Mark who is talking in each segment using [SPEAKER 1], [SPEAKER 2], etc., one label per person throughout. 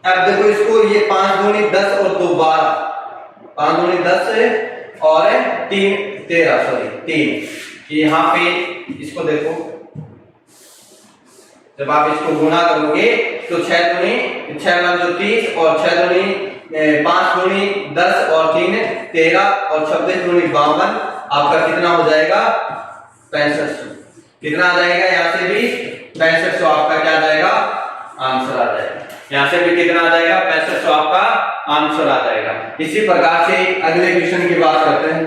[SPEAKER 1] अब देखो इसको, ये 5 दूनी 10 और 2 12, 5 दूनी 10 और 3 13, सॉरी 3। यहाँ पे इसको देखो, जब आप इसको गुणा करोगे तो 6 दूनी 6 जो 30 और 6 दूनी 5 दूनी 10 और 3 13 और 26 दूनी 52, आपका कितना हो जाएगा 6500। कितना आ जाएगा यहाँ से भी 6500, आपका क्या आ जाएगा आंसर आ जाएगा। यहाँ से भी कितना आ जाएगा 6500, आपका आंसर आ जाएगा। इसी प्रकार से अगले क्वेश्चन की बात करते हैं।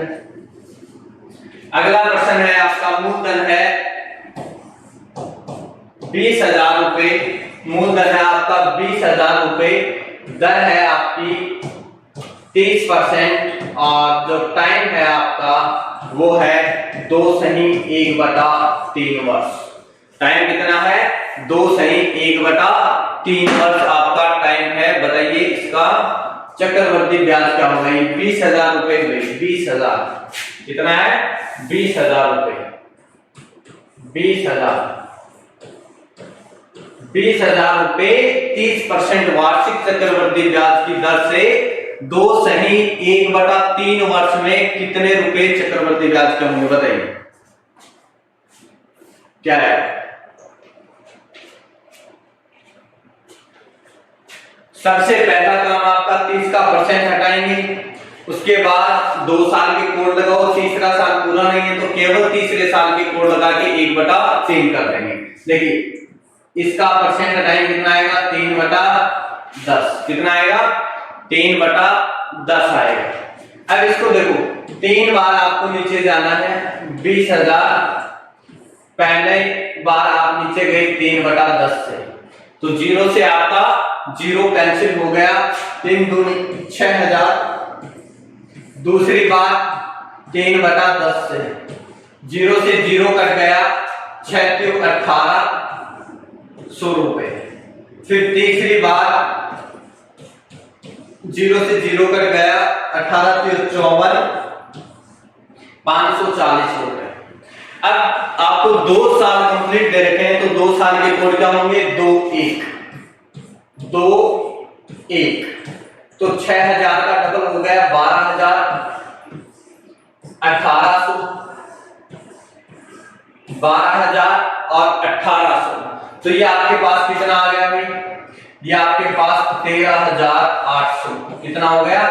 [SPEAKER 1] अगला प्रश्न है आपका, मूलधन है 20,000 रुपए, मूलधन है आपका 20,000 रुपए, दर है आपकी 30% और जो टाइम है आपका वो है 2/1/3 वर्ष। टाइम कितना है 2/1/3 वर्ष आपका टाइम है। बताइए इसका चक्रवर्ती ब्याज क्या होगा। 20,000 रुपए हुए, 20,000 कितना है 20,000 रुपए, 20,000 रुपए 30% वार्षिक चक्रवर्ती ब्याज की दर से 2/1/3 वर्ष में कितने रुपए चक्रवर्ती ब्याज के होंगे। बताइए क्या है। सबसे पहला काम आपका 30% हटाएंगे, उसके बाद 2 साल के कोड लगाओ, तीसरा साल पूरा नहीं है तो केवल तीसरे साल के कोड लगा के 1/3 कर देंगे। देखिए इसका परसेंट हटाएंगे, कितना आएगा 3/10, कितना आएगा 3/10 आएगा। अब इसको देखो 3 बार आपको नीचे जाना है, 20,000 पहले बार आप नीचे गए 3/10 से, तो 0 से आपका 0 कैंसिल हो गया, 3 दूनी 6,000, दूसरी बार 3/10 से 0 से 0 कट गया, 6 × 1800 रुपए। फिर तीसरी बार 0 से 0 कट गया, 18 × 54 540 रुपए। अब आपको 2 साल कंप्लीट दे रखे हैं तो 2 साल के कोड क्या होंगे 2/1, तो 6,000 का डबल हो गया 12,000, 1800, 12,000 और 1800, तो ये आपके पास कितना आ गया भाई, ये आपके पास 13,800। कितना हो गया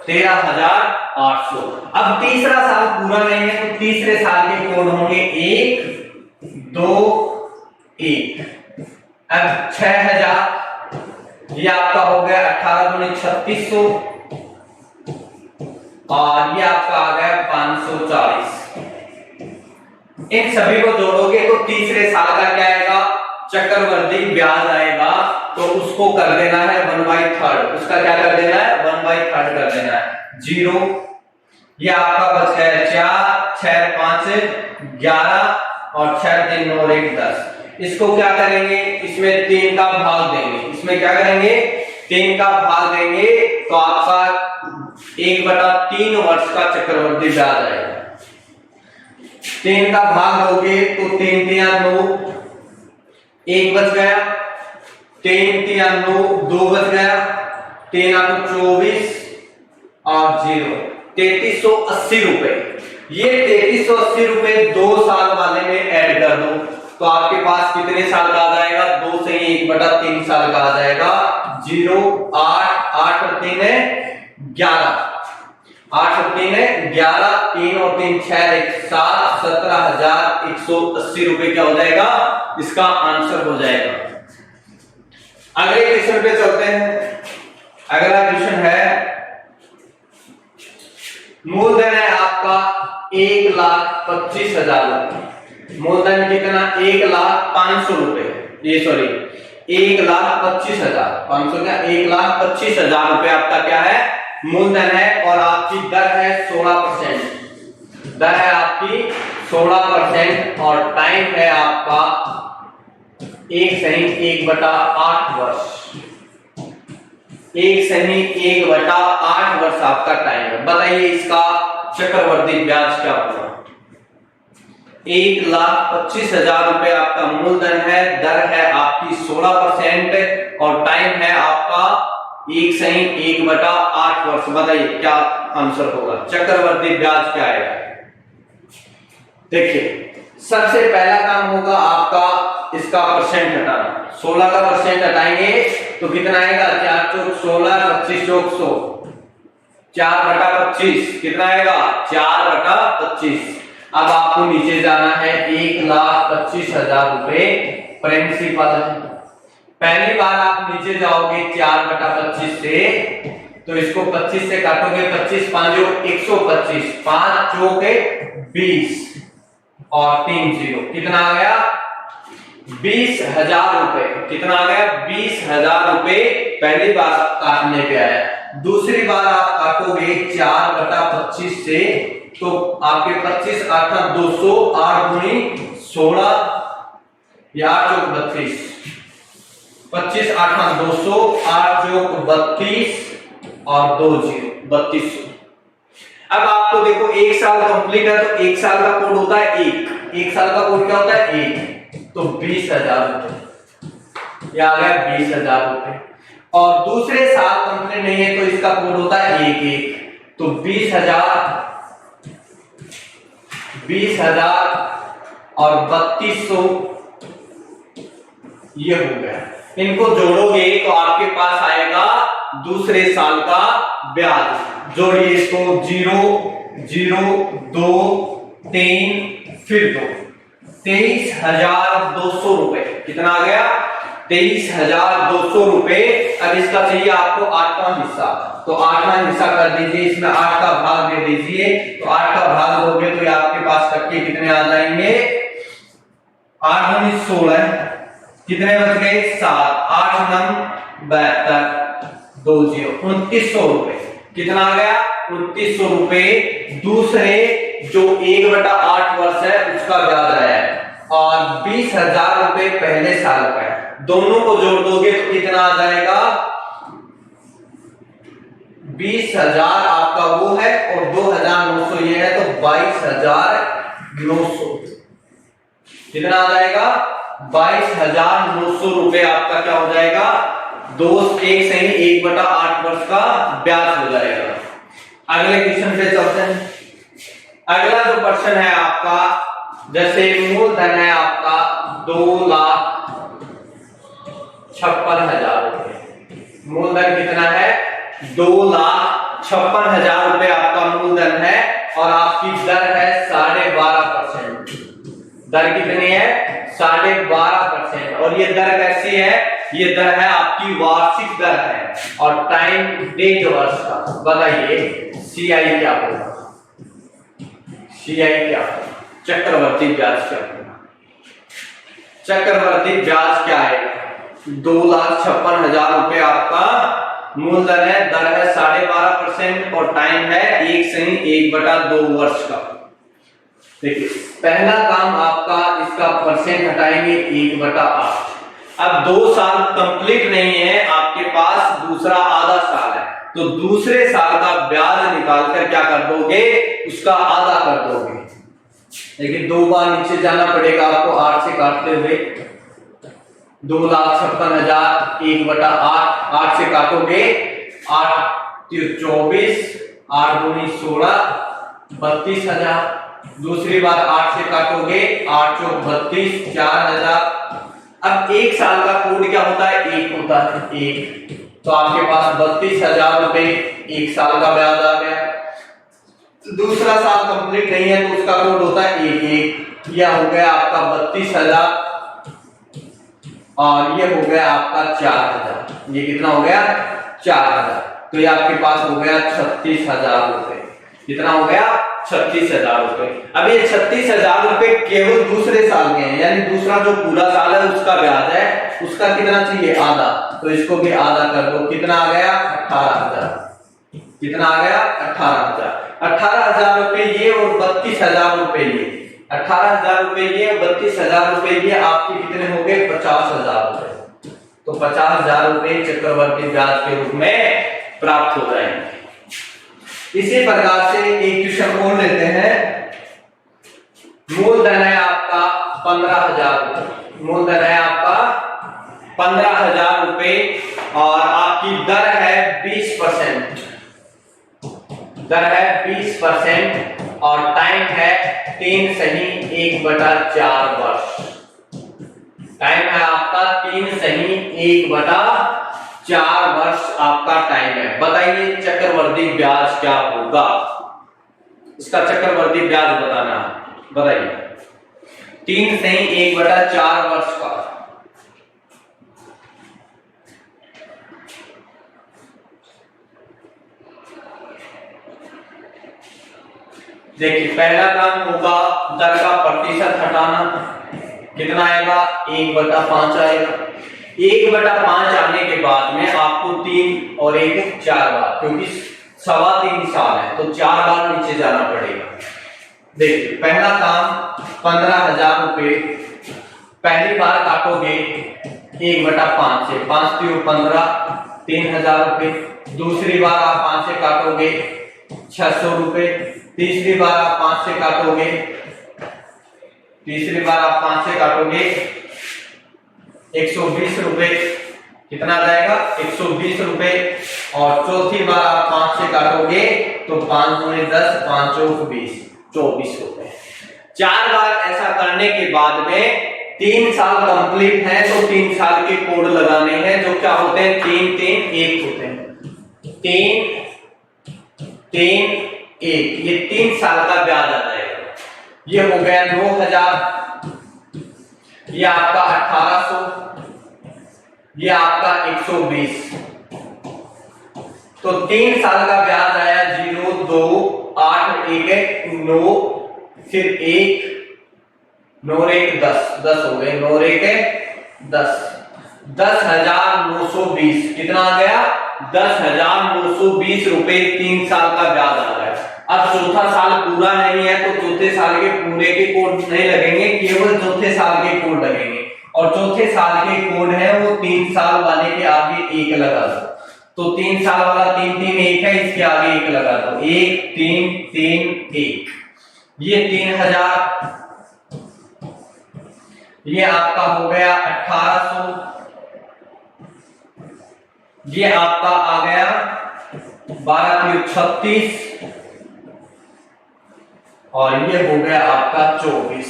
[SPEAKER 1] 13,800। अब तीसरा साल पूरा नहीं है तो तीसरे साल के कोड होंगे 1, 2, 1। अब 6,000, ये आपका हो गया 18 दूनी 3600 और ये आपका आ गया 540। इन सभी को जोड़ोगे तो तीसरे साल का क्या आएगा चक्रवर्ती ब्याज आएगा, तो उसको कर देना है 1/3। उसका क्या कर देना है 1/3 कर देना है 0। ये आपका बच गया 4, 6, 5, 11 और 6, 3, 9 और 1, 10। इसको क्या करेंगे, इसमें 3 का भाग देंगे, इसमें क्या करेंगे 3 का भाग देंगे तो आपका 1/3 वर्ष का चक्रवर्ती ब्याज आएगा। 3 का भाग दोगे तो 3 × 9, 1 बच गया, 3 × 9 2 बच गया, 3 × 24 और 0 3380 रुपए। ये 3380 रुपए 2 साल वाले में ऐड कर दो तो आपके पास कितने साल का आ जाएगा 2/1/3 साल का आ जाएगा 0, 8, 8 और 3 है 11, 8 और 3 है 11, 3 और 3 6, 1 7, 17,180 रुपए क्या हो जाएगा, इसका आंसर हो जाएगा। अगले क्वेश्चन पे चलते हैं। अगला क्वेश्चन है, मूलधन है आपका 1,25,000 रुपए। मूलधन कितना 1,05,000 रुपए, ये सॉरी 1,25,000, 500 क्या 1,25,000 रुपए आपका क्या है मूलधन है और आपकी दर है 16%। दर है आपकी 16% और टाइम है आपका 1/8 वर्ष। 1/8 वर्ष आपका टाइम है। बताइए इसका चक्रवर्ती ब्याज क्या होगा। 1,25,000 रुपए आपका मूलधन है, दर है आपकी 16% और टाइम है आपका 1/8 वर्ष। बताइए क्या आंसर होगा, चक्रवर्ती ब्याज क्या आएगा। देखिए सबसे पहला काम होगा आपका इसका परसेंट हटाना। 16 का परसेंट हटाएंगे तो कितना आएगा, 4 चौक 16, 25 चौक 100, 4/25 कितना आएगा, 4/25। अब आपको नीचे जाना है, 1,25,000 रुपए प्रिंसिपल है। पहली बार आप नीचे जाओगे 4/25 से, तो इसको 25 से काटोगे, 25 5 125, 5 चौक 20 और 3 0 कितना आ गया, 20,000 रुपए। कितना आ गया, 20,000 रुपए पहली बार काटने पे आया। दूसरी बार आप काटोगे 4/25 से, तो आपके 25 8 200, 8 दूनी 16, 8 चौक 32, 25 8 200, 8 चौक 32 और 2 0 3200। अब आपको देखो 1 साल कंप्लीट है, तो 1 साल का कोड होता है 1 साल का कोड क्या होता है 1, तो 20,000 रुपए या आ गया 20,000 रुपए। और दूसरे साल कंप्लीट नहीं है तो इसका कोड होता है 1 तो 20,000 और 3200 ये हो गया। इनको जोड़ोगे तो आपके पास आएगा दूसरे साल का ब्याज। जोड़िए इसको, 0 0 2 3 फिर 2, 23,200 रुपए। कितना आ गया, 23,200 रुपए। अब इसका चाहिए आपको 8वां हिस्सा, तो 8वां हिस्सा कर दीजिए, इसमें 8 का भाग दे दीजिए, तो 8 का भाग दोगे तो आपके पास टक्के कितने आ जाएंगे, 8 दूनी 16, कितने बच गए 7, 8 9 72, 2 0 2900 रुपए। कितना आ गया, 2900 रुपए दूसरे जो 1/8 वर्ष है उसका ब्याज आया है, और 20,000 रुपए पहले साल का है। दोनों को जोड़ दोगे तो कितना आ जाएगा, 20,000 आपका वो है और 2,900 ये है, तो 22,900। कितना आ जाएगा, 22,900 रुपए आपका क्या हो जाएगा, दोस्त 1/8 वर्ष का ब्याज हो जाएगा। अगले क्वेश्चन पे चलते हैं। अगला जो क्वेश्चन है आपका, जैसे मूलधन है आपका 2,56,000 रुपए। मूलधन कितना है, 2,56,000 रुपए आपका मूलधन है, और आपकी दर है 12.5%। दर कितनी है, 12.5%। और ये दर कैसी है, ये दर है आपकी वार्षिक दर है, और टाइम 1.5 वर्ष का। बताइए सीआई क्या होगा, सीआई क्या होगा, चक्रवर्ती ब्याज क्या होगा। चक्रवर्ती ब्याज क्या आएगा, 2,56,000 रुपए आपका मूलधन है, दर है 12.5% और टाइम है 1/2 वर्ष का। देखिए पहला काम आपका, इसका परसेंट हटाएंगे 1/8। अब 2 साल कंप्लीट नहीं है आपके पास, दूसरा आधा साल है, तो दूसरे साल का ब्याज निकालकर क्या कर दोगे, उसका आधा कर दोगे। लेकिन 2 बार नीचे जाना पड़ेगा आपको 8 से काटते हुए। 2,56,000 1/8, 8 से काटोगे 8 24, 8 दूनी 16, 32,000। दूसरी बार 8 से काटोगे 8 चौक 32, 4,000। अब 1 साल का कोड क्या होता है, 1 होता है 1, तो आपके पास 32,000 रुपए 1 साल का ब्याज आ गया। दूसरा साल कंप्लीट नहीं है तो उसका कोड होता है 1 यह हो गया आपका 32,000, और ये हो गया आपका 4,000। ये कितना हो गया, 4,000। तो ये आपके पास हो गया 36,000 रुपए। कितना हो गया, 36,000 रुपए। अब ये 36,000 रुपए केवल दूसरे साल के हैं, यानी दूसरा जो पूरा साल है उसका ब्याज है, उसका कितना चाहिए, आधा, तो इसको भी आधा कर दो। कितना आ गया, 18,000। कितना आ गया, 18,000। 18,000 रुपए ये और 32,000 रुपए ये, 18,000 रुपए ये और 32,000 रुपए ये, आपके कितने हो गए, 50,000 रुपए। तो 50,000 रुपए चक्रवर्ती ब्याज के रूप में प्राप्त हो जाएंगे। इसी प्रकार से एक क्वेश्चन और लेते हैं। मूलधन है 15,000 रुपए। मूलधन है आपका 15,000 रुपए और आपकी दर है 20%। दर है 20% और टाइम है 3 सही 1/4 वर्ष। टाइम है आपका 3 सही 1/4 वर्ष आपका टाइम है। बताइए चक्रवर्ती ब्याज क्या होगा? इसका चक्रवर्ती ब्याज बताना, बताइए। 3 सही 1/4 वर्ष का देखिए, पहला काम होगा दर का प्रतिशत हटाना। कितना आएगा? 1/5 आएगा। 1/5 आने के बाद में आपको 3 और 1 4 बार, क्योंकि 3.25 साल है तो 4 बार नीचे जाना पड़ेगा। देखिए, पहला काम 15,000 रुपए पहली बार काटोगे 1/5 से, 5 3 15, 3,000 रुपए। दूसरी बार आप 5 से काटोगे 600 रुपए। तीसरी बार आप 5 से काटोगे, तीसरी बार आप 5 से काटोगे 120 रुपए। कितना आ जाएगा? 120 रुपए। और चौथी बार आप 5 से काटोगे तो 5 दूनी 10, 5 चौक 20, 24 रुपए। 4 बार ऐसा करने के बाद में 3 साल कंप्लीट है तो 3 साल के कोड लगाने हैं, जो क्या होते हैं? 3 3 1 होते हैं। 3 3 1, ये 3 साल का ब्याज आ जाएगा। ये हो गया 9,000, ये आपका 1,800, ये आपका 120। तो 3 साल का ब्याज आया 0 2 8 1 9, फिर 1 9 1 10, 10 हो गए, 9 1 10, 10,920। कितना आ गया? 10,920 रुपए 3 साल का ब्याज आ गया। अब चौथा साल पूरा नहीं है तो चौथे साल के पूरे के कोड नहीं लगेंगे, केवल चौथे साल के कोड लगेंगे। और चौथे साल के कोड है वो 3 साल वाले के आगे 1 लगा दो। तो 3 साल वाला 3 3 1 है, इसके आगे 1 लगा दो। 1 3 3 1, ये 3,000, ये आपका हो गया 1,800, ये आपका आ गया 12 3 36 और ये हो गया आपका 24।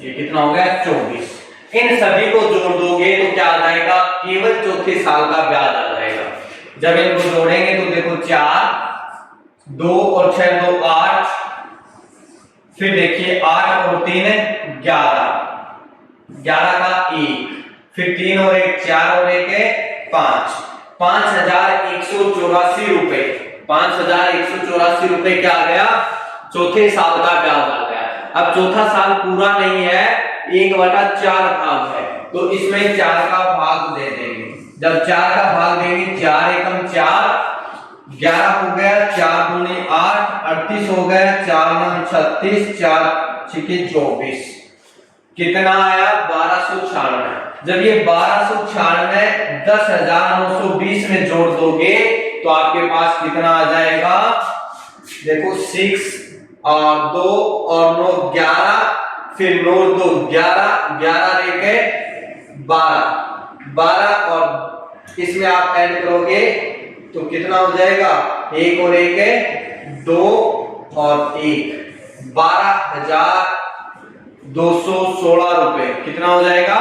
[SPEAKER 1] ये कितना हो गया? 24। इन सभी को जोड़ दोगे तो क्या आ जाएगा? केवल चौथे साल का ब्याज आ जाएगा। जब इनको जोड़ेंगे तो देखो 4 2 और 6 2 8, फिर देखिए 8 और 3 11, 11 का 1, फिर 3 और 1 4 और 1 5, 5,184 रुपए। 5,184 रुपए क्या आ गया? चौथे साल का ब्याज आ गया। अब चौथा साल पूरा नहीं है, 1/4 भाग है, तो इसमें 4 का भाग दे देंगे। जब 4 का भाग देंगे, 4 एकम 4, 11 हो गया, 4 दूनी 8, 38 हो गया, 4 9 36, 4 6 24। कितना आया? 1296। जब ये 1296 10,920 में जोड़ दोगे तो आपके पास कितना आ जाएगा? देखो 6 और 2 और 9 11, फिर 9 2 11, 11 लेके 12, 12 और इसमें आप ऐड करोगे तो कितना हो जाएगा? 1 और 1 2 और 1, 12,216 रुपए। कितना हो जाएगा?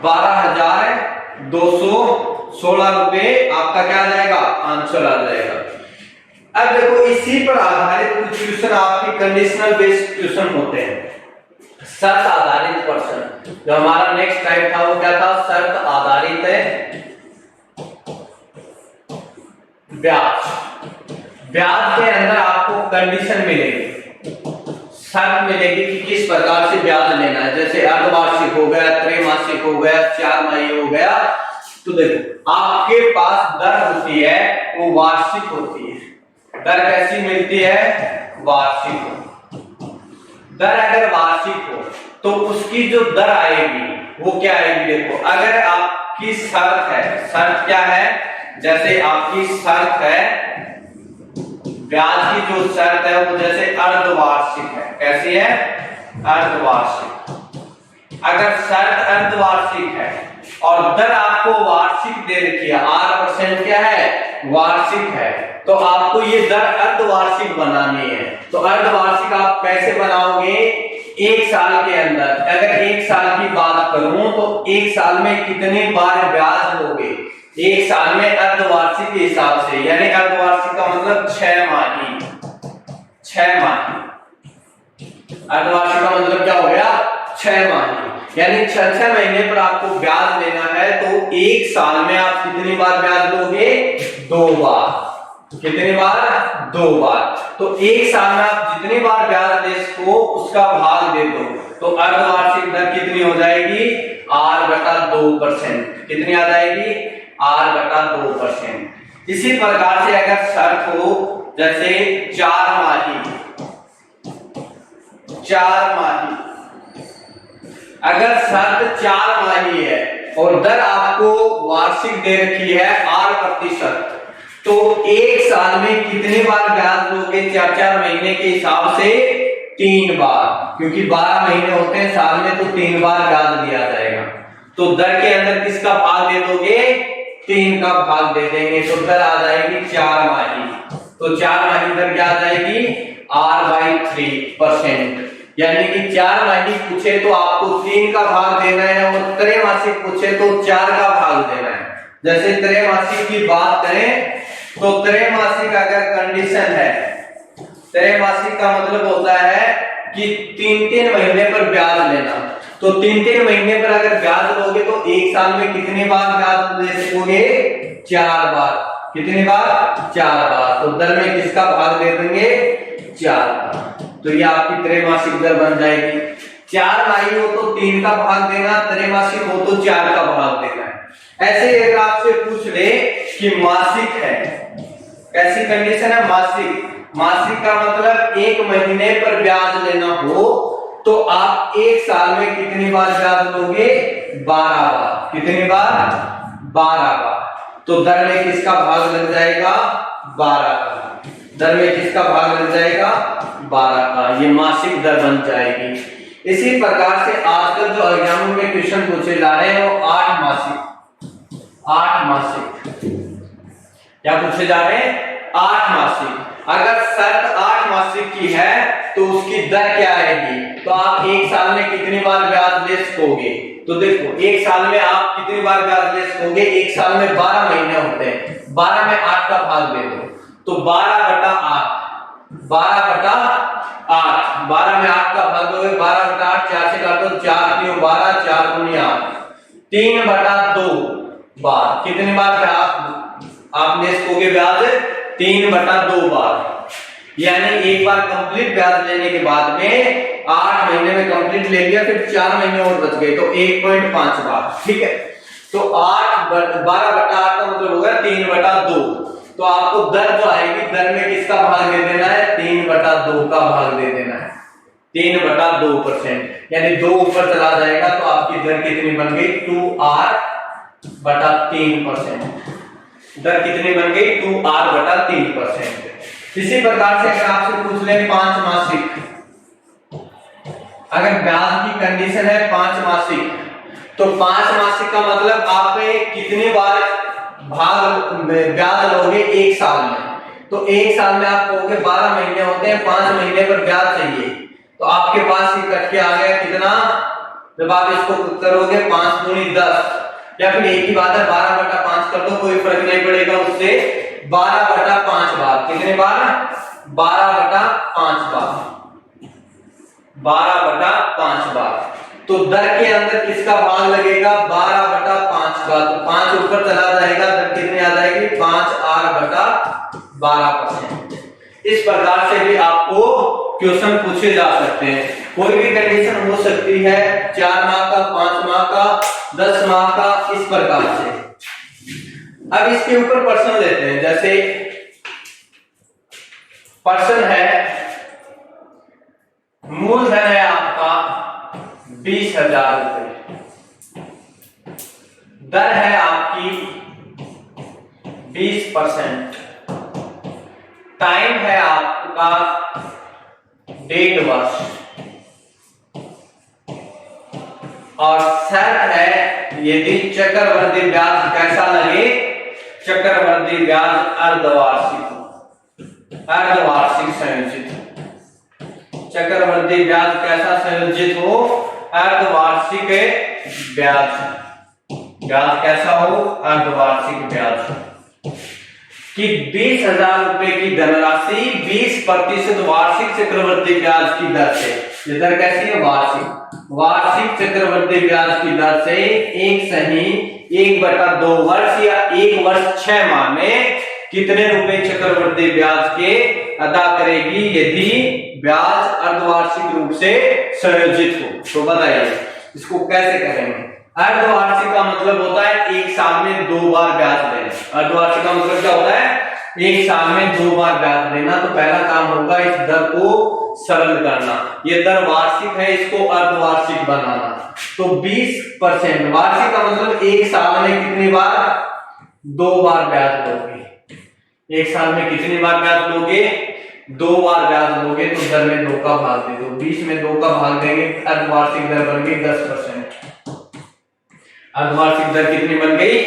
[SPEAKER 1] 12,216 रुपए आपका क्या आ जाएगा? आंसर आ जाएगा। अब देखो, इसी पर आधारित कुछ क्वेश्चन आपके कंडीशनल बेस्ड क्वेश्चन होते हैं, शर्त आधारित प्रश्न। जो हमारा नेक्स्ट टाइप था वो क्या था? शर्त आधारित ब्याज। ब्याज के अंदर आपको कंडीशन मिलेगी, शर्त मिलेगी कि किस प्रकार से ब्याज लेना है। जैसे अर्धवार्षिक हो गया, त्रैमासिक हो गया, 4 माही हो गया। तो देखो, आपके पास दर होती है वो वार्षिक होती है। दर कैसी मिलती है? वार्षिक। दर अगर वार्षिक हो तो उसकी जो दर आएगी वो क्या आएगी? देखो, अगर आपकी शर्त है, शर्त क्या है? जैसे आपकी शर्त है, ब्याज की जो शर्त है वो जैसे अर्धवार्षिक है। कैसी है? अर्धवार्षिक। अगर शर्त अर्धवार्षिक है और दर आपको वार्षिक दे रखी है, R% क्या है, वार्षिक है, तो आपको ये दर अर्धवार्षिक बनानी है। तो अर्धवार्षिक आप कैसे बनाओगे, एक साल के अंदर, अगर एक साल की बात करूं तो एक साल में कितने बार ब्याज लोगे, एक साल में अर्धवार्षिक के हिसाब से, यानी अर्धवार्षिक का मतलब 6 माही, 6 माही, अर्धवार्षिक का मतलब क्या हो गया, 6 माही, यानी 6 महीने पर आपको ब्याज लेना है। तो एक साल में आप कितनी बार ब्याज लोगे, 2 बार, कितनी बार, 2 बार। तो एक साल में आप जितनी बार ब्याज ले सको उसका भाग दे दो, तो अर्धवार्षिक दर कितनी हो जाएगी, R/2%, कितनी आ जाएगी, R/2%। इसी प्रकार से अगर शर्त हो जैसे 4 माही, 4 माही, अगर शर्त 4 माही है और दर आपको वार्षिक दे रखी है R%, तो एक साल में कितनी बार ब्याज लोगे, 4 महीने के हिसाब से 3 बार, क्योंकि 12 महीने होते हैं साल में, तो 3 बार ब्याज दिया जाएगा। तो दर के अंदर किसका भाग दे दोगे, 3 का भाग दे देंगे, तो दर आ जाएगी 4 माही। तो 4 माही दर क्या आ जाएगी, R/3%, यानी कि 4 माही पूछे तो आपको 3 का भाग देना है और त्रैमासिक पूछे तो 4 का भाग देना है। जैसे त्रैमासिक की बात करें तो त्रैमासिक अगर कंडीशन है, त्रैमासिक का मतलब होता है कि 3-3 महीने पर ब्याज लेना। तो 3-3 महीने पर अगर ब्याज लोगे तो एक साल में कितनी बार ब्याज ले सकोगे, 4 बार, कितनी बार, 4 बार। तो दर में किसका भाग दे देंगे, 4 बार। तो ये आपकी त्रैमासिक दर बन जाएगी। 4 माही हो तो 3 का भाग देना, त्रैमासिक हो तो 4 का भाग देना है। ऐसे अगर आपसे पूछ ले कि मासिक है, कैसी कंडीशन है, मासिक, मासिक का मतलब 1 महीने पर ब्याज लेना हो तो आप एक साल में कितनी बार ब्याज लोगे, 12 बार, कितनी बार, 12 बार। तो दर में किसका भाग लग जाएगा, 12 का, दर में किसका भाग लग जाएगा, 12 का, ये मासिक दर बन जाएगी। इसी प्रकार से आजकल जो एग्जाम में क्वेश्चन पूछे जा रहे हैं वो 8 मासिक, 8 मासिक क्या पूछे जा रहे हैं, 8 मासिक। अगर शर्त 8 मासिक की है तो उसकी दर क्या आएगी, तो आप एक साल में कितनी बार ब्याज ले सकोगे, तो देखो एक साल में आप कितनी बार ब्याज ले सकोगे, एक साल में 12 महीने होते हैं, 12 में 8 का भाग दे दो, तो 12/8, 12/8, 12 में 8 का भाग दोगे, 12/8, 4 से काटो, 4 3 12, 4 दूनी 8, 3/2 बार, कितनी बार आप ले सकोगे ब्याज, 3/2 बार। यानी एक बार कंप्लीट ब्याज लेने के बाद में 8 महीने में कंप्लीट ले लिया, फिर 4 महीने और बच गए, तो 1.5 बार, ठीक है। तो 12/8 का मतलब होगा 3/2। तो आपको दर जो आएगी, दर में किसका भाग दे देना है, 3/2 का भाग दे देना है, 3/2%, यानी 2 ऊपर चला जाएगा तो आपकी दर कितनी बन गई, 2R/3%। दर कितनी बन गई, 2R/3%। इसी प्रकार से अगर आपसे पूछ ले 5 मासिक, अगर ब्याज की कंडीशन है 5 मासिक, तो 5 मासिक का मतलब आप कितनी बार भाग ब्याज लोगे एक साल में, तो एक साल में आप कहोगे 12 महीने होते हैं, 5 महीने पर ब्याज चाहिए, तो आपके पास ही कट के आ गया कितना, जब आप इसको करोगे 5 दूनी 10, या फिर एक ही बात है 12/5 कर दो, कोई फर्क नहीं पड़ेगा उससे, 12/5 बार, कितने बार, 12/5 बार, 12/5 बार। तो दर के अंदर किसका भाग लगेगा, 12/5 का, तो 5 ऊपर चला जाएगा, दर कितनी आ जाएगी, 5R/12%। इस प्रकार से भी आपको क्वेश्चन पूछे जा सकते हैं। कोई भी कंडीशन हो सकती है, 4 माह का, 5 माह का, 10 माह का, इस प्रकार से। अब इसके ऊपर प्रश्न लेते हैं, जैसे प्रश्न है, मूलधन है आपका 20,000 रुपए, दर है आपकी 20%, टाइम है आपका 1.5 वर्ष, और शर्त है यदि चक्रवृद्धि ब्याज कैसा लगे, चक्रवृद्धि ब्याज अर्धवार्षिक हो, अर्धवार्षिक संयोजित हो। चक्रवृद्धि ब्याज कैसा संयोजित हो, अर्धवार्षिक ब्याज, ब्याज कैसा हो, अर्धवार्षिक ब्याज। कि 20,000 रुपए की धनराशि 20% वार्षिक चक्रवृद्धि ब्याज की दर से, ये दर कैसी है, वार्षिक, वार्षिक चक्रवृद्धि ब्याज की दर से एक सही 1/2 वर्ष या 1 वर्ष 6 माह में कितने रुपए चक्रवृद्धि ब्याज के अदा करेगी यदि ब्याज अर्धवार्षिक रूप से संयोजित हो। तो बताइए इसको कैसे करेंगे। अर्धवार्षिक का मतलब होता है एक साल में 2 बार ब्याज देना। अर्धवार्षिक का मतलब क्या होता है, एक साल में 2 बार ब्याज देना। तो पहला काम होगा इस दर को सरल करना। ये दर वार्षिक है, इसको अर्धवार्षिक बनाना। तो 20% वार्षिक का मतलब एक साल में कितनी बार, 2 बार ब्याज लोगे। एक साल में कितनी बार ब्याज लोगे, 2 बार ब्याज लोगे। तो दर में 2 का भाग दे दो, 20 में 2 का भाग देंगे, अर्धवार्षिक दर बन गई 10%। अर्धवार्षिक दर कितनी बन गई,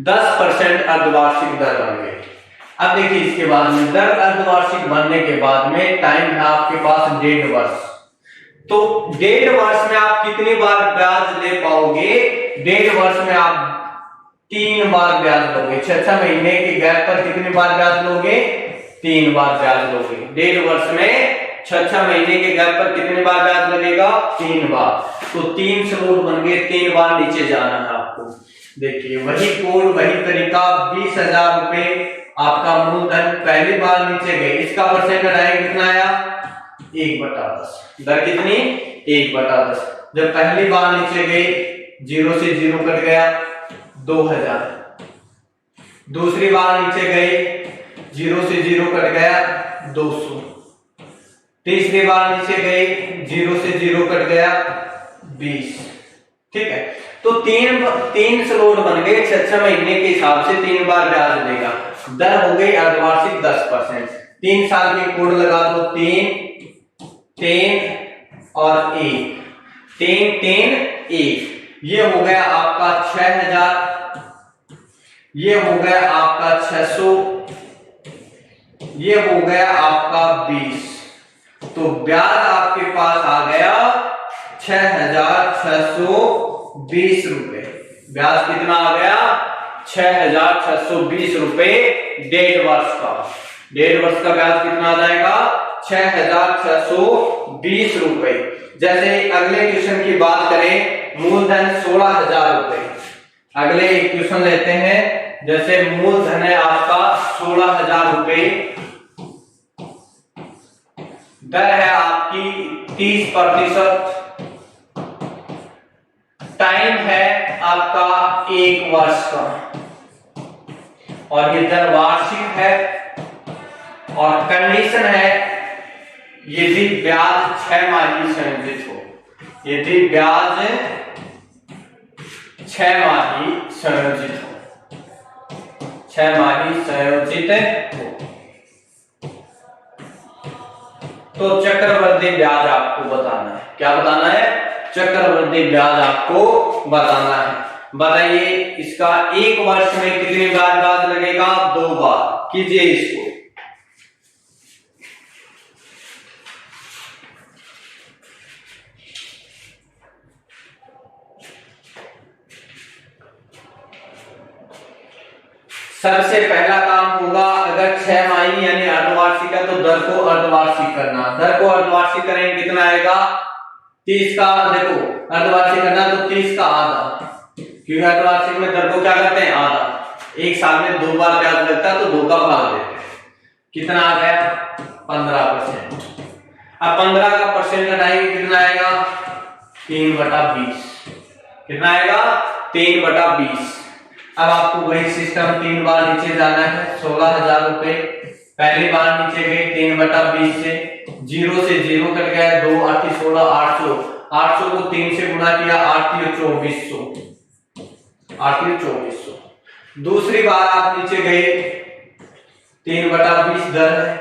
[SPEAKER 1] 10% अर्धवार्षिक दर बन गई। अब देखिए इसके बाद में दर अर्धवार्षिक बनने के बाद में टाइम है आपके पास 1.5 वर्ष। तो 1.5 वर्ष में आप कितनी बार ब्याज ले पाओगे, 1.5 वर्ष में आप 3 बार ब्याज लोगे। 6 महीने के गैप पर कितनी बार ब्याज लोगे, 3 बार ब्याज लोगे। 1.5 वर्ष में 6 महीने के गैप पर कितनी बार ब्याज लगेगा, 3 बार। तो 3 स्लॉट बन गए, 3 बार नीचे जाना है आपको। देखिए वही कोड वही तरीका, 20,000 रुपए आपका मूलधन पहली बार नीचे गए, इसका परसेंट हटाएंगे कितना आया, 1/10। दर कितनी, 1/10। जब पहली बार नीचे गए 0 से 0 कट गया 2,000। दूसरी बार नीचे गए 0 से 0 कट गया 200। तीसरी बार नीचे गए 0 से 0 कट गया 20। ठीक है, तो तीन स्लॉट बन गए। 6 महीने के हिसाब से 3 बार ब्याज देगा। दर हो गई अर्धवार्षिक 10%। 3 साल की कोड लगा दो, 3 और 1, 3 1। ये हो गया आपका 6,000, ये हो गया आपका 600, ये हो गया आपका 20। तो ब्याज आपके पास आ गया 6,620 रुपए। ब्याज कितना आ गया, 6,620 रुपए 1.5 वर्ष का। 1.5 वर्ष का ब्याज कितना आ जाएगा, 6,620 रुपए। जैसे अगले क्वेश्चन की बात करें, मूलधन 16,000 रुपए। अगले एक क्वेश्चन लेते हैं, जैसे मूलधन है आपका 16,000 रुपए, दर है आपकी 30%, टाइम है आपका 1 वर्ष का, और ये दर वार्षिक है। और कंडीशन है यदि ब्याज 6 माही संयोजित हो, यदि ब्याज 6 माही संयोजित हो, 6 माही संयोजित हो, तो चक्रवृद्धि ब्याज आपको बताना है। क्या बताना है, चक्रवृद्धि ब्याज आपको बताना है। बताइए इसका 1 वर्ष में कितनी बार ब्याज लगेगा, 2 बार। कीजिए इसको, सबसे पहला काम होगा, अगर 6 माही यानी अर्धवार्षिक है तो दर को अर्धवार्षिक करना। दर को अर्धवार्षिक करेंगे कितना आएगा, 30 का, देखो अर्धवार्षिक करना तो 30 का आधा, क्योंकि अर्धवार्षिक में दर को क्या करते हैं, आधा। एक साल में 2 बार ब्याज लगता है तो 2 का भाग देते हैं। कितना आ गया, 15%। अब 15 का परसेंट घटाएंगे कितना आएगा, 3/20। कितना आएगा, 3/20। अब आपको वही सिस्टम 3 बार नीचे जाना है। 16,000 रुपए पहली बार नीचे गए 3/20 से, 0 से 0 कट गया 2, 8 16, 800। 800 को 3 से गुणा किया, 8 2400, 8 2400। दूसरी बार आप नीचे गए 3/20 दर है,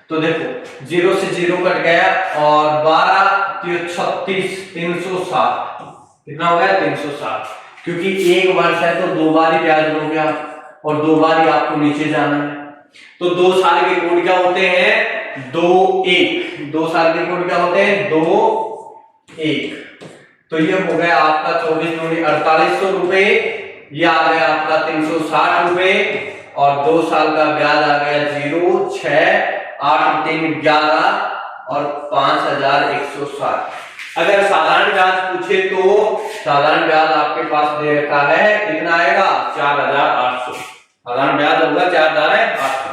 [SPEAKER 1] तो देखो 0 से 0 कट गया और 12 36 360। कितना हो गया 360, क्योंकि एक वर्ष है तो 2 बार ही ब्याज लोगे आप और 2 बार ही आपको नीचे जाना है। तो 2 साल के कोड क्या होते हैं 2 2 साल के कोड क्या होते हैं 2 तो ये हो गया आपका 24 दूनी 4800 रुपए, ये आ गया आपका 360 रुपए और 2 साल का ब्याज आ गया 0 6 8 3 11 और 5160। अगर साधारण ब्याज पूछे तो साधारण ब्याज आपके पास दे रखा है कितना आएगा 4800, साधारण ब्याज होगा 4800।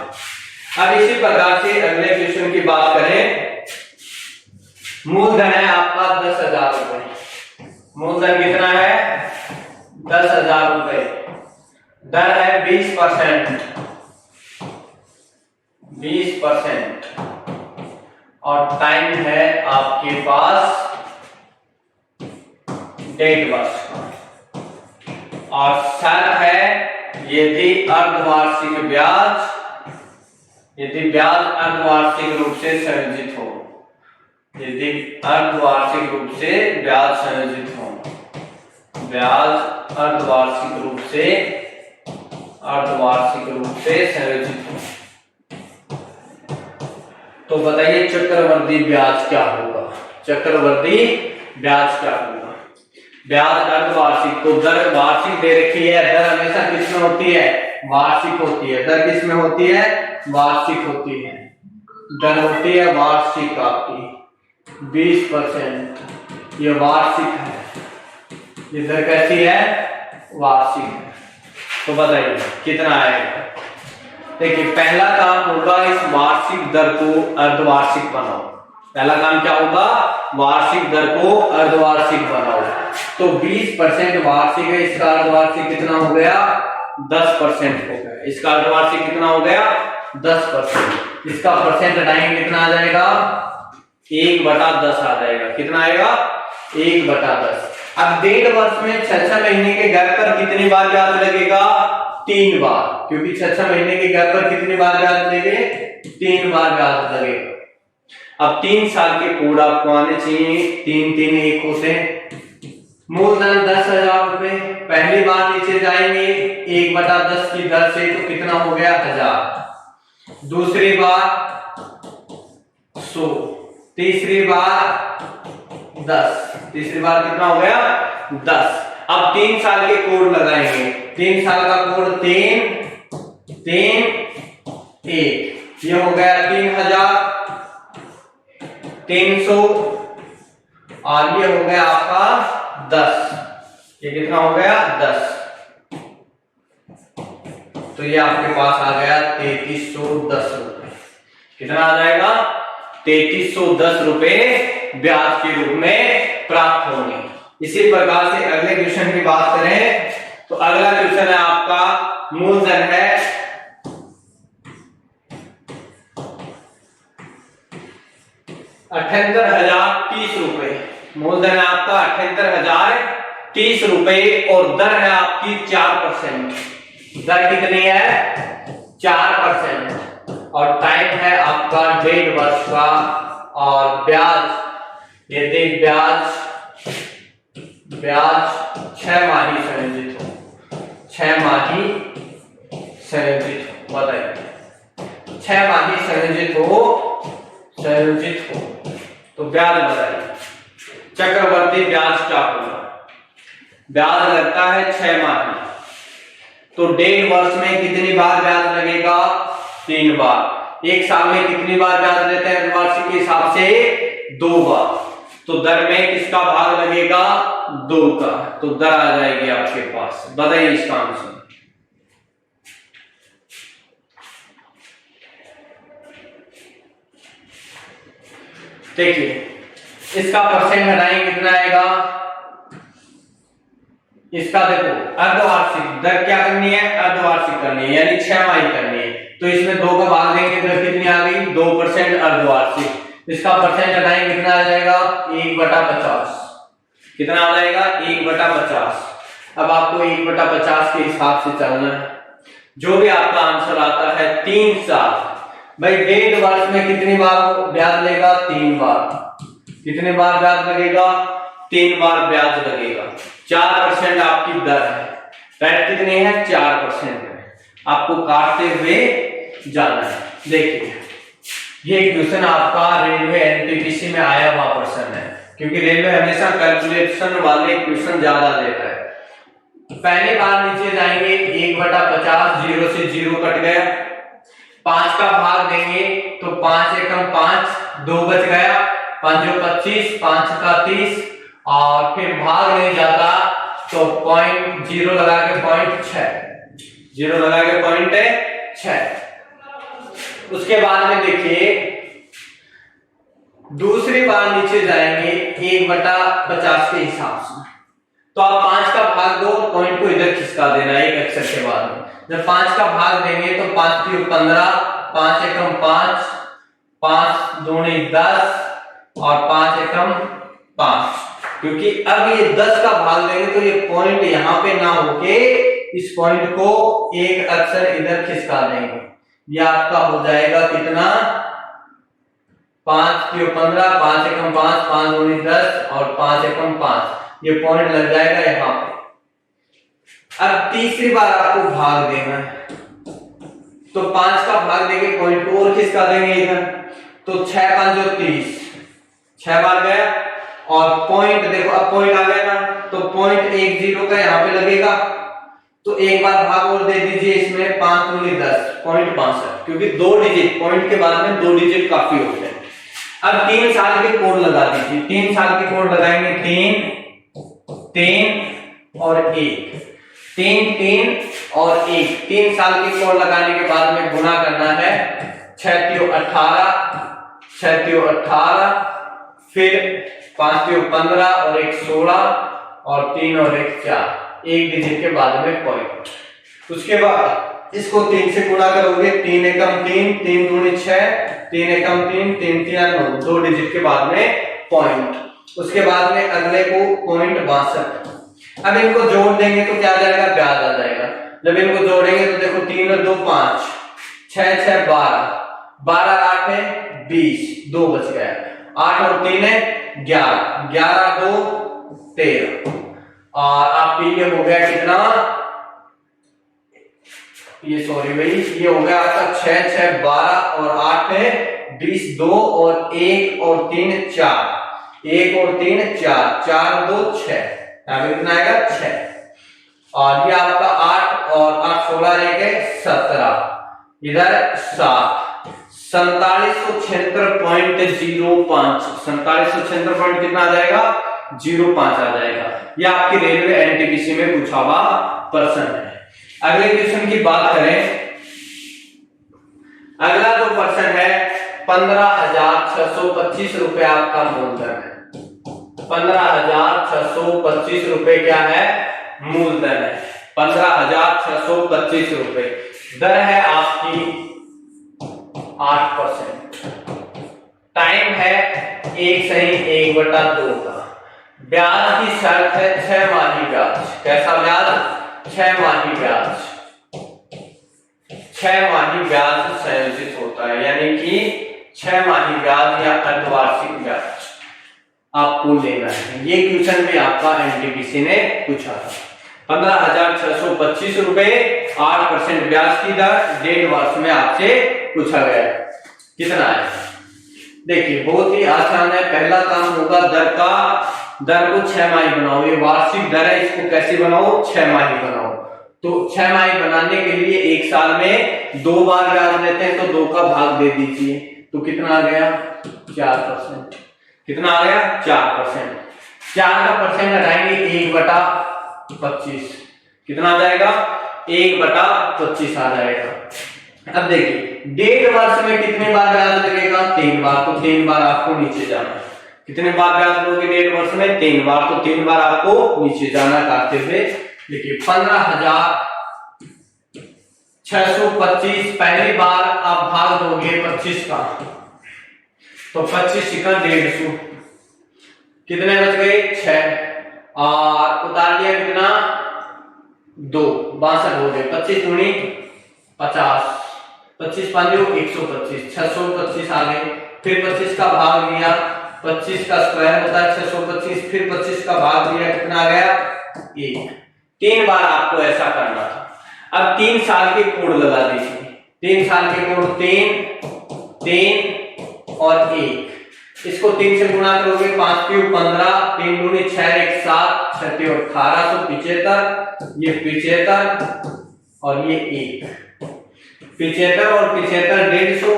[SPEAKER 1] अब इसी प्रकार से अगले क्वेश्चन की बात करें, मूलधन है आपका 10,000 रुपए, मूलधन कितना है 10,000 रुपए, दर है 20% और टाइम है आपके पास 1.5 वर्ष का और शर्त है यदि अर्धवार्षिक ब्याज अर्धवार्षिक रूप से संयोजित हो, यदि अर्धवार्षिक रूप से ब्याज संयोजित हो, ब्याज अर्धवार्षिक रूप से संयोजित हो, तो बताइए चक्रवर्ती ब्याज क्या होगा, चक्रवर्ती ब्याज क्या होगा। ब्याज अर्धवार्षिक, तो दर वार्षिक दे रखी है, दर हमेशा किसमें होती है वार्षिक होती है, दर किसमें होती है वार्षिक होती है, दर होती है वार्षिक आपकी 20%, ये वार्षिक है, ये दर कैसी है वार्षिक है। तो बताइए कितना आएगा। देखिए पहला काम होगा इस वार्षिक दर को अर्धवार्षिक बनाओ, पहला काम क्या होगा वार्षिक दर को अर्धवार्षिक बनाओ। तो 20% वार्षिक है, इसका अर्धवार्षिक कितना हो गया 10% हो गया, इसका अर्धवार्षिक कितना हो गया 10%, इसका परसेंट हटाएंगे कितना आ जाएगा 1/10 आ जाएगा, कितना आएगा 1/10। अब 1.5 वर्ष में 6 महीने के गैप पर कितनी बार ब्याज लगेगा 3 बार, क्योंकि 6 महीने के गैप पर कितनी बार ब्याज लगेगा 3 बार ब्याज लगेगा। अब 3 साल के कोड आपको आने चाहिए, 3 3 1 होते हैं। मूलधन 10,000 रुपए, पहली बार नीचे जाएंगे 1/10 की दर से, तो कितना हो गया 1000, दूसरी बार 100, तीसरी बार 10, तीसरी बार कितना हो गया 10। अब 3 साल के कोड लगाएंगे, 3 साल का कोड 3 3 1, ये हो गया 3,300 और ये हो गया आपका 10, ये कितना हो गया 10, तो ये आपके पास आ गया 3310 रुपए, कितना आ जाएगा 3310 रुपए ब्याज के रूप में प्राप्त होंगे। इसी प्रकार से अगले क्वेश्चन की बात करें तो अगला क्वेश्चन है आपका मूलधन है 78,030 रुपए, मूलधन है आपका 78,030 रुपए और दर है आपकी 4%, दर कितनी है 4% और टाइम है आपका 1.5 वर्ष का और ब्याज यदि ब्याज 6 माही संयोजित हो, 6 माही संयोजित हो, बताइए 6 माही संयोजित हो तो ब्याज बताइए चक्रवर्ती ब्याज क्या होगा। ब्याज लगता है 6 माही, तो 1.5 वर्ष में कितनी बार ब्याज लगेगा 3 बार, एक साल में कितनी बार ब्याज लेते हैं वार्षिक के हिसाब से 2 बार, तो दर में किसका भाग लगेगा 2 का, तो दर आ जाएगी आपके पास। बताइए इसका आंसर। देखिए इसका परसेंट हटाएंगे कितना आएगा, इसका देखो अर्धवार्षिक दर क्या करनी है अर्धवार्षिक करनी है यानी 6 माही करनी है, तो इसमें 2 का भाग देंगे दर कितनी आ गई 2% अर्धवार्षिक, इसका परसेंट हटाएंगे कितना आ जाएगा 1/50, कितना आ जाएगा 1/50। अब आपको 1/50 के हिसाब से चलना है, जो भी आपका आंसर आता है 3 साल भाई 1.5 वर्ष में कितनी बार ब्याज लेगा 3 बार, कितने बार ब्याज लगेगा 3 बार ब्याज लगेगा। 4% आपकी दर है, रेट कितनी है 4% है, आपको काटते हुए जाना है। देखिए ये क्वेश्चन आपका रेलवे एनटीपीसी में आया हुआ प्रश्न है, क्योंकि रेलवे हमेशा कैलकुलेशन वाले क्वेश्चन ज्यादा देता है। पहले बार नीचे जाएंगे 1/50, 0 से 0 कट गया, 5 का भाग देंगे तो 5 एकम 5, 2 बच गया, 5 जो 25, 5 का 30, और फिर भाग नहीं जाता तो पॉइंट 0 लगा के पॉइंट 6, 0 लगा के पॉइंट 6। उसके बाद में देखिए दूसरी बार नीचे जाएंगे 1/50 के हिसाब से, तो आप 5 का भाग दो, पॉइंट को इधर खिसका देना एक अक्षर के बाद में। जब 5 का भाग देंगे तो 5 3 15, 5 एकम 5, 5 दूनी 10 और 5 एकम 5, क्योंकि अब ये 10 का भाग देंगे तो ये पॉइंट यहां पे ना होके इस पॉइंट को एक अक्षर इधर खिसका देंगे। ये आपका हो जाएगा कितना 5 3 15, 5 एकम 5, 5 दूनी 10 और 5 एकम 5, ये पॉइंट लग जाएगा यहां पे। अब तीसरी बार आपको भाग देना है, तो 5 का भाग देंगे, पॉइंट को और खिसका देंगे इधर, तो 6 5 जो 30, 6 बार गया, और पॉइंट देखो अब पॉइंट आ गया ना, तो पॉइंट 1 0 का यहाँ पे लगेगा, तो एक बार भाग और दे दीजिए इसमें, 5 दूनी 10, पॉइंट 65, क्योंकि 2 डिजिट पॉइंट के बाद में 2 डिजिट काफी होते हैं। अब 3 साल के कोड लगा दीजिए, 3 साल के कोड लगाएंगे, 3 3 और 1, 3 3 और 1, 3 साल के कोड लगाने के बाद में गुना करना है, 6 3 18, 6 3 18, फिर 5 3 15 और 1 16 और 3 और 1 4, एक डिजिट के बाद में पॉइंट। उसके बाद इसको 3 से गुणा करोगे, 3 एकम 3, 3 दूनी 6, 3 एकम 3, 3 3 9, 2 डिजिट के बाद में पॉइंट। उसके बाद में अगले को पॉइंट 62। अब इनको जोड़ देंगे तो क्या आ जाएगा, ब्याज आ जाएगा। जब इनको जोड़ेंगे तो देखो 3 और 2 5, 6 6 12, 12 8 है 20, 2 बच गया, 8 और 3 है 11, 11 2 13, और आपके ये हो गया कितना, ये सॉरी भाई, ये हो गया आपका 6 6 12 और 8 है 20, 2 और 1 और 3 4, 1 और 3 4, 4 2 6, यहाँ पे कितना आएगा 6, और ये आपका 8 और 8 16 रहेगा 17, इधर 7, 4776.05, 4776 कितना आ जाएगा 05 आ जाएगा। ये आपकी रेलवे एनटीपीसी में पूछा हुआ प्रश्न है। अगले क्वेश्चन की बात करें, अगला जो प्रश्न है 15,625 रुपए आपका मूलधन है, 15,625 रुपए क्या है, मूलधन है, 15,625 रुपए। दर है आपकी 8%, टाइम है 1/2 का, ब्याज की शर्त है 6 माही ब्याज। कैसा ब्याज, 6 माही ब्याज, 6 माही ब्याज संयोजित होता है, यानी कि 6 माही ब्याज या अर्धवार्षिक ब्याज आपको लेना है। ये क्वेश्चन भी आपका एनटीपीसी ने पूछा था। 15,625 रुपए, 8% ब्याज की दर, 1.5 वर्ष में आपसे पूछा गया है। कितना है देखिए, बहुत ही आसान है। पहला काम होगा दर का, दर को 6 माही बनाओ, ये वार्षिक दर है, इसको कैसे बनाओ, 6 माही बनाओ। तो 6 माही बनाने के लिए 1 साल में 2 बार ब्याज लेते हैं, तो 2 का भाग दे दीजिए, तो कितना आ गया 4%। कितना आ गया 4%। 4 का परसेंट हटाएंगे 1/25, कितना आ जाएगा 1/25 आ जाएगा। अब देखिए 1.5 वर्ष में कितने बार ब्याज लगेगा, 3 बार, तो 3 बार आपको नीचे जाना है। कितने बार ब्याज लोगे 1.5 वर्ष में, 3 बार, तो 3 बार आपको नीचे जाना काटते हुए। देखिए 15,625, पहली बार आप भाग दोगे 25 का, तो 25 का 150, कितने बच गए 6, और उतार लिया कितना 2, 62 हो गए, 25 दूनी 50, 25 5 125, 625 आ गए। फिर 25 का भाग लिया 25 का स्क्वायर होता है 625, फिर 25 का भाग दिया, कितना आ गया 1। 3 बार आपको ऐसा करना था। अब 3 साल के कोड लगा दीजिए, 3 साल के कोड 3 3 और 1। इसको 3 से गुणा करोगे 5 क्यूब 15, 3 दूनी 6 1 7, 6 1875, ये 75 और ये 1। 75 और 75 150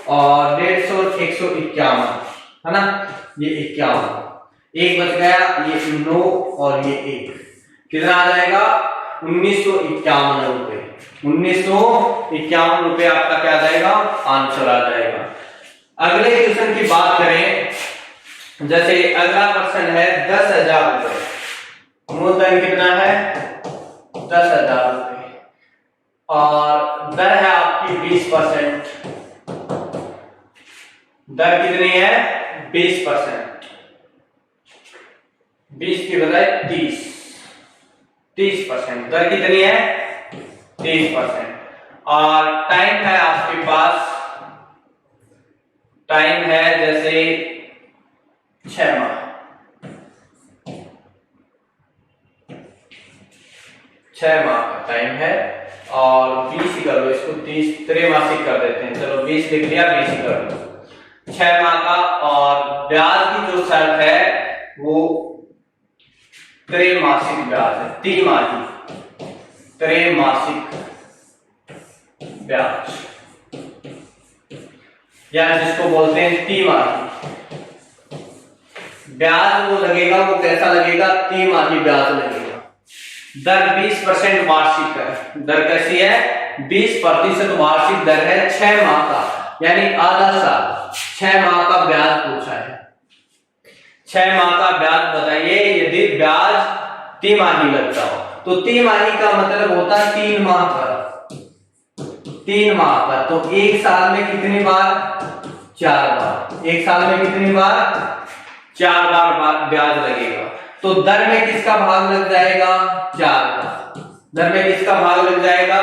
[SPEAKER 1] और 150 151 है ना, ये 51, 1 बच गया, ये 9 और ये 1, कितना आ जाएगा 1951 रुपए। 1951 रुपए आपका क्या आ जाएगा, आंसर आ जाएगा। अगले क्वेश्चन की बात करें, जैसे अगला क्वेश्चन है 10,000 रुपए, मूलधन कितना है 10,000 रुपए और दर है आपकी 20%। दर कितनी है 20%, 20 की बजाय 30%, दर कितनी है 30%। और टाइम है आपके पास, टाइम है जैसे 6 माह, 6 माह का टाइम है और 20 कर लो इसको, 30 त्रैमासिक कर देते हैं, चलो 20 लिख लिया, 20 कर लो, 6 माह का। और ब्याज की जो शर्त है वो त्रैमासिक ब्याज है, तिमाही त्रैमासिक ब्याज, या जिसको बोलते हैं तिमाही ब्याज वो लगेगा, वो कैसा लगेगा, तिमाही ब्याज लगेगा। दर 20% वार्षिक है, दर कैसी है 20% वार्षिक दर है 6 माह का, यानी आधा साल, 6 माह का ब्याज पूछा है। 6 माह का ब्याज बताइए, यदि ब्याज तिमाही लगता हो तो तिमाही का मतलब होता है 3 माह पर, 3 माह पर, तो 1 साल में कितनी बार 4 बार, 1 साल में कितनी बार 4 बार ब्याज लगेगा। तो दर में किसका भाग लग जाएगा 4 का, दर में किसका भाग लग जाएगा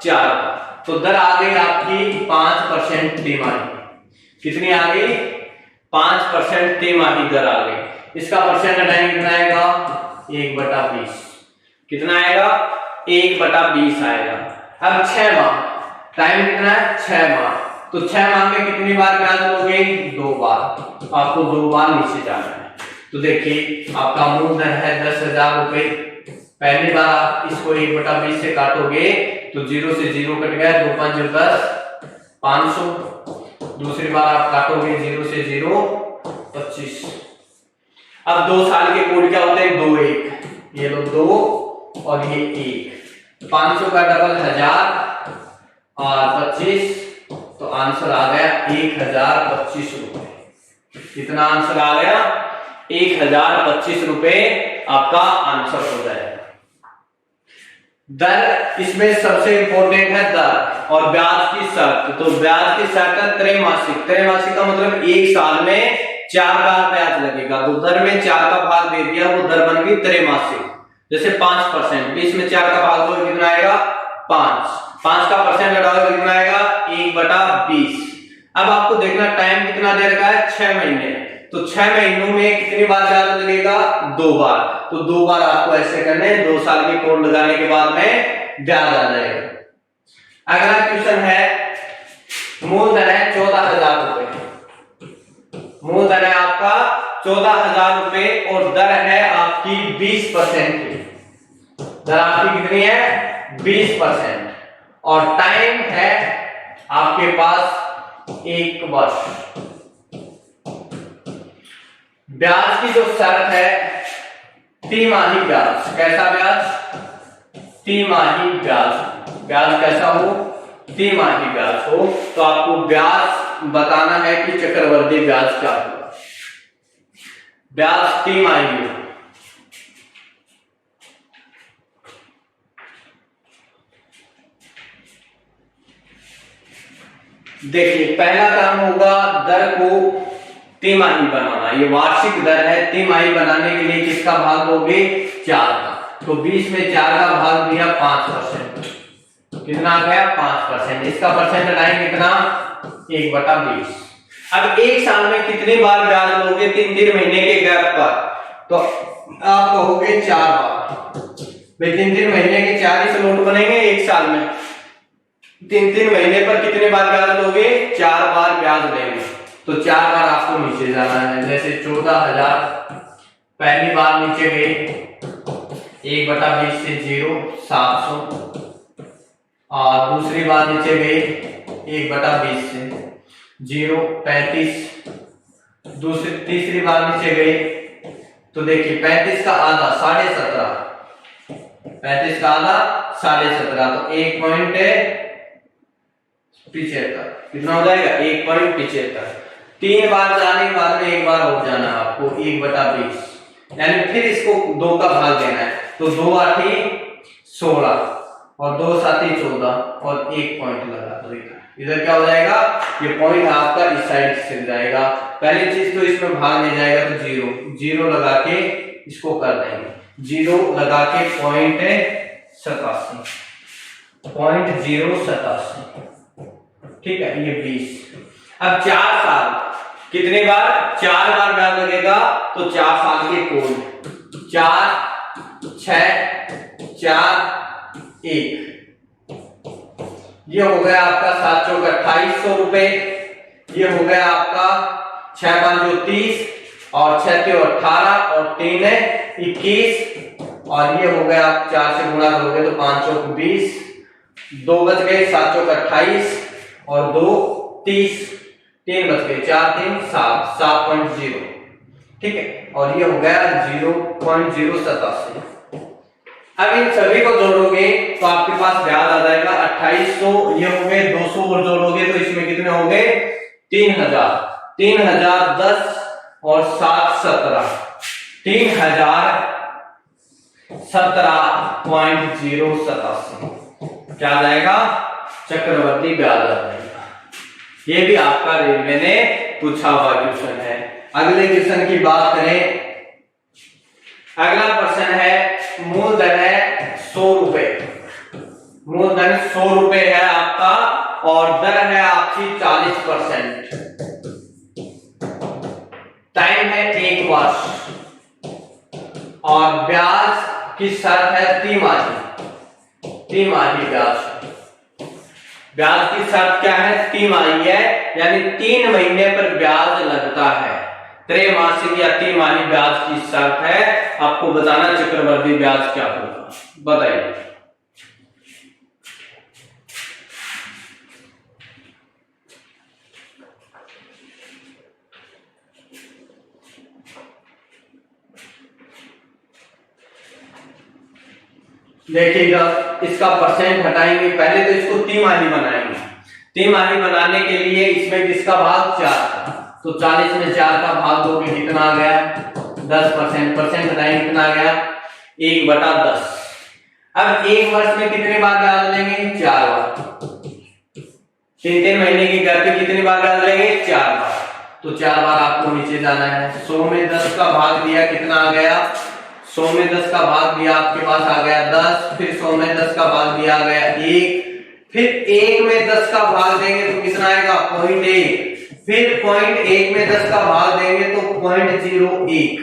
[SPEAKER 1] 4 का, तो दर आ गई आपकी 5% तिमाही, कितनी आ गई 5% तिमाही दर आ गई। इसका परसेंट टाइम कितना आएगा 1/20, कितना आएगा 1/20 आएगा। अब 6 माह, टाइम कितना है 6 माह, तो 6 माह में कितनी बार ब्याज लोगे 2 बार, आपको 2 बार नीचे जाना है। तो देखिए आपका मूलधन है 10,000 रुपए, पहली बार आप इसको 1/20 से काटोगे तो 0 से 0 कट गया, 2 5 10 500, दूसरी बार आप काटोगे 0 से 0 25। अब 2 साल के कोड क्या होते हैं 2 1, ये लो 2 और ये 1, 500 का डबल 1000 और 25, तो आंसर आ गया 1025 रुपए। कितना आंसर आ गया 1025 रुपए आपका आंसर हो जाएगा। दर इसमें सबसे इंपॉर्टेंट है दर और ब्याज की शर्त, तो ब्याज की शर्त है त्रैमासिक, त्रैमासिक का मतलब 1 साल में 4 बार ब्याज लगेगा, तो दर में 4 का भाग दे दिया, वो दर बन गई त्रैमासिक। जैसे 5%, 20 में 4 का भाग दो कितना आएगा 5, 5 का परसेंट हटाओगे कितना आएगा 1/20। अब आपको देखना टाइम कितना दे रखा है 6 महीने, तो 6 महीनों में कितनी बार ब्याज लगेगा 2 बार, तो 2 बार आपको ऐसे करने, 2 साल के कोड लगाने के बाद में ब्याज आ जाएगा। अगला क्वेश्चन है, मूलधन है 14,000 रुपए, मूलधन है आपका 14,000 रुपए और दर है आपकी 20% की, दर आपकी कितनी है 20% और टाइम है आपके पास 1 वर्ष। ब्याज की जो शर्त है तिमाही ब्याज, कैसा ब्याज तिमाही ब्याज, ब्याज कैसा हो तिमाही ब्याज हो, तो आपको ब्याज बताना है कि चक्रवर्ती ब्याज क्या होगा, ब्याज तिमाही हो। देखिए पहला काम होगा दर को तिमाही बनाना, ये वार्षिक दर है, तिमाही बनाने के लिए किसका भाग दोगे 4 का, तो 20 में 4 का भाग दिया 5%, कितना आ गया 5%, इसका परसेंट लाइन कितना 1/20, अब एक साल में कितनी बार ब्याज लोगे 3-3 महीने के गैप पर? तो आप कहोगे 4 बार। भाई 3-3 महीने के 4 ही नोट बनेंगे एक साल में। 3-3 महीने पर कितने बार ब्याज लोगे? 4 बार ब्याज लेंगे। तो 4 बार आपको नीचे जाना है। जैसे 14,000 पहली बार नीचे गए 1/20 से 0 700, और दूसरी बार नीचे गए 1/20 से 0 35, तीसरी बार नीचे गए तो देखिए 35 का आधा 17.5, 35 का आधा 17.5, तो 1.75 कितना हो जाएगा? 1.75। 3 बार जाने के बाद में एक बार हो जाना है आपको 1/20, यानी फिर इसको 2 का भाग देना है। तो 2 8 16 और 2 7 14 और 1 पॉइंट लगा तो इधर क्या हो जाएगा? ये पॉइंट आपका इस साइड से जाएगा। पहली चीज तो इसमें भाग नहीं जाएगा तो 0 लगा के इसको कर देंगे। 0 लगा के पॉइंट 0.87, ठीक है, ये 20। अब 4 साल कितने बार? 4 बार ब्याज लगेगा। तो 4 साल के कोड 4 6 4 1, ये हो गया आपका 7 चौक 2800 रुपए। ये हो गया आपका 6 5 30 और 6 3 18 और 3 21, और ये हो गया आप 4 से गुणा करोगे तो 5 चौक 20, 2 बच गए 7 चौक 28 और 2 30, 3 बच गए 4 3 7 7.0, ठीक है, और ये हो गया 0.087। अब इन सभी को जोड़ोगे तो आपके पास ब्याज आ जाएगा 2800। ये हो गए 200 और जोड़ोगे तो इसमें कितने हो गए? 3000, 3010 और 7 17, 3017.087 क्या आ जाएगा? चक्रवर्ती ब्याज आ जाएगा। ये भी आपका रेलवे ने पूछा हुआ क्वेश्चन है। अगले क्वेश्चन की बात करें, अगला प्रश्न है मूलधन है 100 रुपए। मूलधन 100 रुपए है आपका और दर है आपकी 40%। टाइम है 1 वर्ष और ब्याज की शर्त है तिमाही ब्याज। ब्याज की शर्त क्या है? तिमाही है, यानी 3 महीने पर ब्याज लगता है। त्रैमासिक या तिमाही ब्याज की शर्त है। आपको बताना चक्रवर्ती ब्याज क्या होगा, बताइए। देखिएगा, इसका परसेंट हटाएंगे। पहले तो इसको तिमाही बनाएंगे। तिमाही बनाने के लिए इसमें किसका भाग? 4 का, तो 40 में 4 का भाग दोगे कितना आ गया? 10%। परसेंट हटाएंगे कितना आ गया? 1/10। अब 1 वर्ष में कितने बार ब्याज लेंगे? 4 बार। 3-3 महीने की दर पे कितनी बार ब्याज लेंगे? 4 बार। तो 4 बार आपको नीचे जाना है। 100 में 10 का भाग दिया कितना आ गया? 100 में 10 का भाग दिया आपके पास आ गया 10, फिर 100 में 10 का भाग दिया आ गया 1, फिर 1 में 10 का भाग देंगे तो कितना आएगा? 0.1, फिर 0.1 में 10 का भाग देंगे तो 0.01।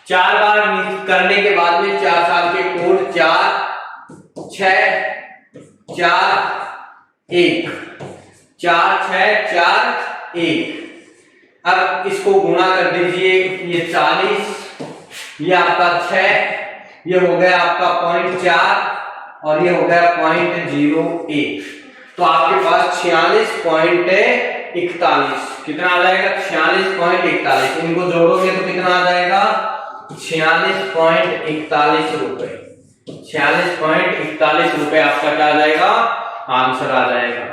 [SPEAKER 1] 4 बार करने के बाद में 4 साल के कोड 4 6 4 1, 4 6 4 1। अब इसको गुणा कर दीजिए, ये 40, ये आपका 6, ये हो गया आपका 0.4 और ये हो गया 0.01। तो आपके पास 46.41 कितना आ जाएगा? 46.41। इनको जोड़ोगे तो कितना आ जाएगा? 46.41 रुपए। 46.41 रुपए आपका क्या आ जाएगा? आंसर आ जाएगा।